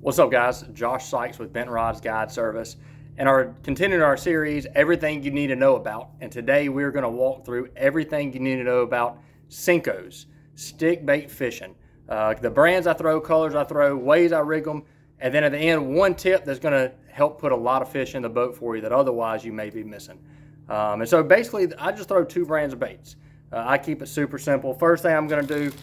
What's up, guys? Josh Sykes with Bent Rods Guide Service, and continuing our series, Everything You Need to Know About. And today we're going to walk through everything you need to know about Senkos, stick bait fishing. The brands I throw, colors I throw, ways I rig them, and then at the end, one tip that's going to help put a lot of fish in the boat for you that otherwise you may be missing. And so basically, I just throw two brands of baits. I keep it super simple. First thing I'm going to do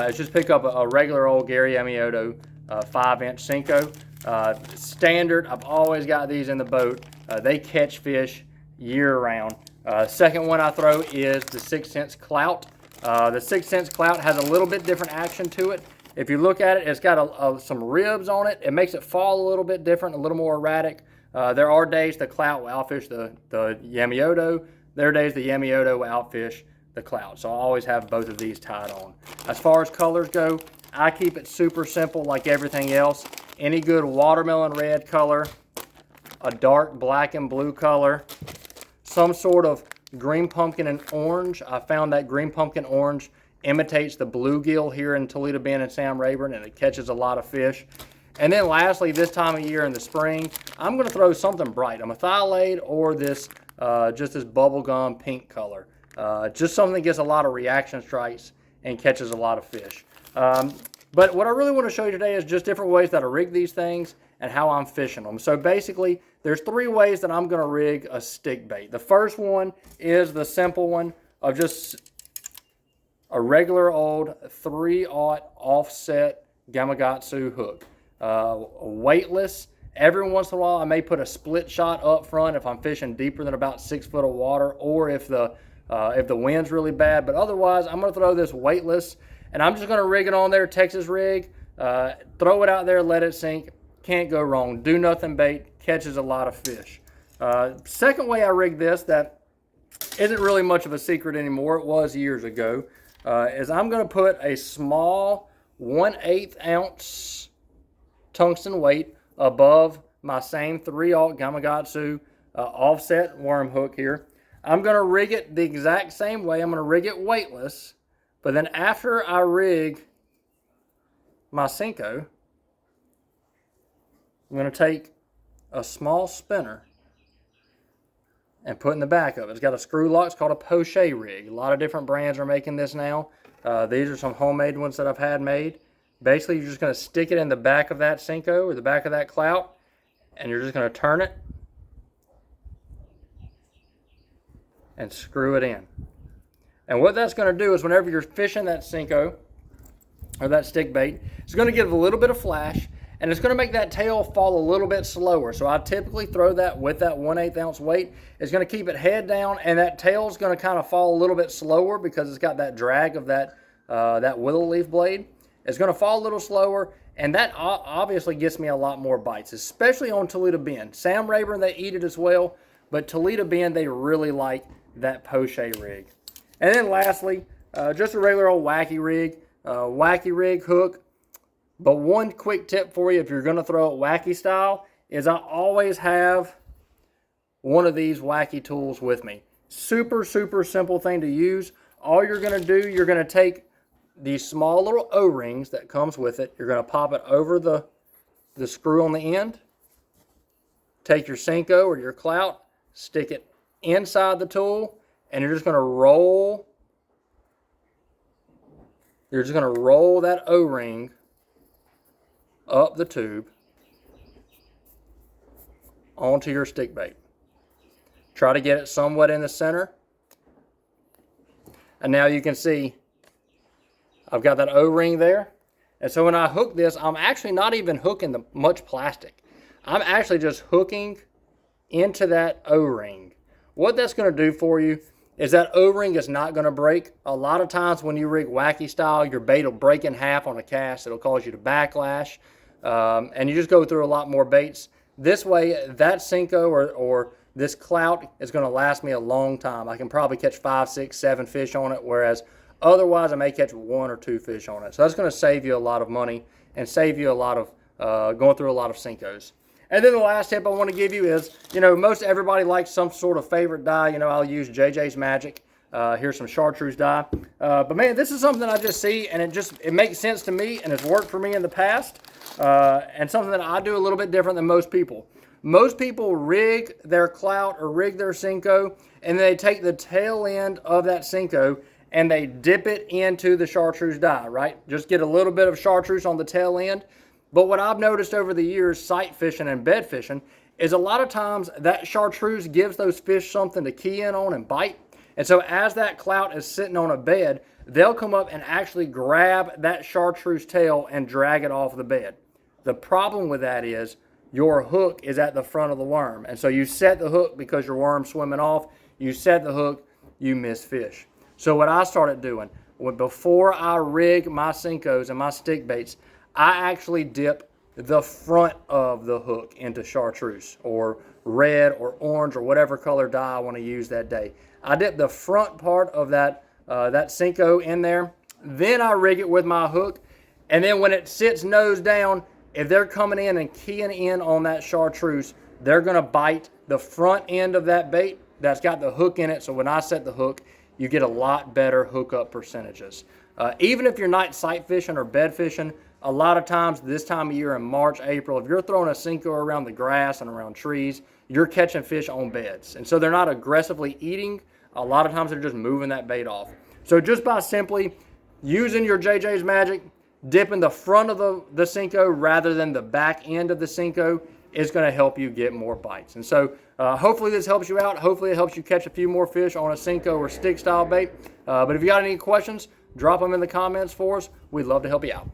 is just pick up a regular old Gary Yamamoto 5-inch Senko. Standard, I've always got these in the boat. They catch fish year round. Second one I throw is the 6 cents Clout. The 6 cents Clout has a little bit different action to it. If you look at it, it's got some ribs on it. It makes it fall a little bit different, a little more erratic. There are days the Clout will outfish the Yamamoto. There are days the Yamamoto will outfish the Clout. So I always have both of these tied on. As far as colors go, I keep it super simple like everything else. Any good watermelon red color, a dark black and blue color, some sort of green pumpkin and orange. I found that green pumpkin orange imitates the bluegill here in Toledo Bend and Sam Rayburn, and it catches a lot of fish. And then lastly, this time of year in the spring, I'm going to throw something bright, a methylate or this just this bubblegum pink color. Just something that gets a lot of reaction strikes and catches a lot of fish. But what I really want to show you today is just different ways that I rig these things and how I'm fishing them. So basically, there's three ways that I'm going to rig a stick bait. The first one is the simple one of just a regular old 3/0 offset Gamakatsu hook. Weightless. Every once in a while, I may put a split shot up front if I'm fishing deeper than about 6 foot of water, or if the wind's really bad. But otherwise, I'm going to throw this weightless, and I'm just going to rig it on there, Texas rig, throw it out there, let it sink. Can't go wrong. Do nothing bait, catches a lot of fish. Second way I rig this that isn't really much of a secret anymore, it was years ago, is I'm going to put a small 1/8 ounce tungsten weight above my same 3/0 Gamakatsu offset worm hook here. I'm going to rig it the exact same way. I'm going to rig it weightless. But then after I rig my Senko, I'm going to take a small spinner and put in the back of it. It's got a screw lock. It's called a Pochet rig. A lot of different brands are making this now. These are some homemade ones that I've had made. Basically, you're just going to stick it in the back of that Senko or the back of that Clout, and you're just going to turn it and screw it in. And what that's going to do is whenever you're fishing that Senko or that stick bait, it's going to give a little bit of flash, and it's going to make that tail fall a little bit slower. So I typically throw that with that 1/8 ounce weight. It's going to keep it head down, and that tail's going to kind of fall a little bit slower because it's got that drag of that willow leaf blade. It's going to fall a little slower, and that obviously gets me a lot more bites, especially on Toledo Bend. Sam Rayburn, they eat it as well, but Toledo Bend, they really like that Pochet rig. And then lastly, just a regular old Wacky Rig hook. But one quick tip for you if you're going to throw it wacky style is I always have one of these wacky tools with me. Super, super simple thing to use. All you're going to do, you're going to take these small little O-rings that comes with it. You're going to pop it over the screw on the end. Take your Senko or your Clout, stick it inside the tool, and you're just going to roll. You're just going to roll that O-ring up the tube onto your stick bait. Try to get it somewhat in the center. And now you can see I've got that O-ring there. And so when I hook this, I'm actually not even hooking much plastic. I'm actually just hooking into that O-ring. What that's going to do for you is that O-ring is not going to break. A lot of times when you rig wacky style, your bait will break in half on a cast. It'll cause you to backlash. And you just go through a lot more baits. This way, that Senko or this Clout is going to last me a long time. I can probably catch 5, 6, 7 fish on it, whereas otherwise I may catch 1 or 2 fish on it. So that's going to save you a lot of money and save you a lot of going through a lot of Senkos. And then the last tip I want to give you is, most everybody likes some sort of favorite dye. I'll use JJs Magic. Here's some chartreuse dye. But man, this is something I just see, and it makes sense to me, and it's worked for me in the past. and something that I do a little bit different than most people. Most people rig their clout or rig their Senko, and they take the tail end of that Senko and they dip it into the chartreuse dye, right? Just get a little bit of chartreuse on the tail end. But what I've noticed over the years, sight fishing and bed fishing, is a lot of times that chartreuse gives those fish something to key in on and bite. And so as that clout is sitting on a bed, they'll come up and actually grab that chartreuse tail and drag it off the bed. The problem with that is your hook is at the front of the worm. And so you set the hook because your worm's swimming off. You set the hook, you miss fish. So what I started doing, before I rig my Senkos and my stick baits, I actually dip the front of the hook into chartreuse or red or orange or whatever color dye I want to use that day. I dip the front part of that Senko in there. Then I rig it with my hook. And then when it sits nose down, if they're coming in and keying in on that chartreuse, they're going to bite the front end of that bait that's got the hook in it. So when I set the hook, you get a lot better hookup percentages. Even if you're night sight fishing or bed fishing, a lot of times this time of year in March, April, if you're throwing a Senko around the grass and around trees, you're catching fish on beds. And so they're not aggressively eating. A lot of times they're just moving that bait off. So just by simply using your JJs Magic, dipping the front of the Senko rather than the back end of the Senko is going to help you get more bites. And so hopefully this helps you out. Hopefully it helps you catch a few more fish on a Senko or stick style bait. But if you got any questions, drop them in the comments for us. We'd love to help you out.